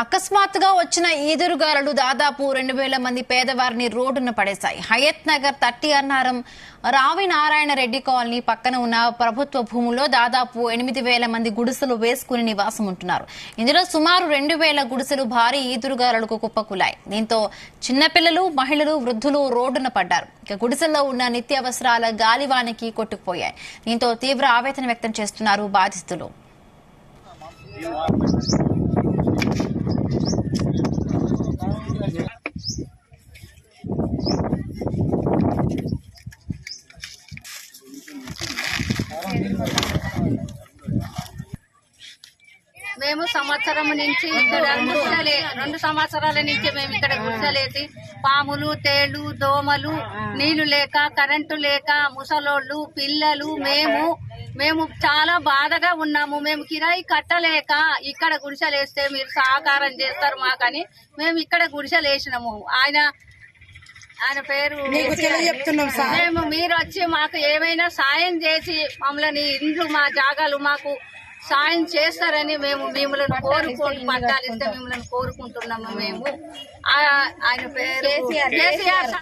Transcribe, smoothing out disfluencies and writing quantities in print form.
అకస్మాత్తుగా వచ్చిన ఈదురుగాలులు దాదాపు 2000 మంది పేదవారిని రోడ్డున పడేశాయి. హయత్ నగర్ 30 అన్నారం రావి నారాయణ రెడ్డి కాలనీ పక్కన ఉన్న ప్రభుత్వ భూముల్లో దాదాపు 8000 మంది గుడిసెలు వేసుకుని నివాసం ఉంటున్నారు. ఇందులో సుమారు 2000 గుడిసెలు భారీ ఈదురుగాలులకు కుప్పకూలాయి. దీంతో చిన్నపిల్లలు, మహిళలు, వృద్ధులు రోడ్డున పడ్డారు. ఇక గుడిసెల్లో ఉన్న నిత్యావసరాల గాలివానికి కొట్టుకుపోయాయి. దీంతో తీవ్ర ఆవేదన వ్యక్తం చేస్తున్నారు బాధితులు. మేము సంవత్సరం నుంచి ఇక్కడ రెండు సంవత్సరాల నుంచి మేము ఇక్కడ గుడిసెలేసి పాములు, తేళ్లు, దోమలు, నీళ్లు లేక, కరెంటు లేక, ముసలోళ్ళు, పిల్లలు, మేము చాలా బాధగా ఉన్నాము. మేము కిరాయి కట్టలేక ఇక్కడ గుడిసెలేస్తే మీరు సహకారం చేస్తారు మాకని మేము ఇక్కడ గుడిసెలేసినాము. ఆయన పేరు మేము మీరు వచ్చి మాకు ఏమైనా సాయం చేసి మమ్మల్ని ఇండ్లు, మా జాగాలు మాకు సాయం చేస్తారని మేము మిమ్మల్ని పట్టాలిస్తే మిమ్మల్ని కోరుకుంటున్నాము. మేము ఆయన పేరు కేసీఆర్.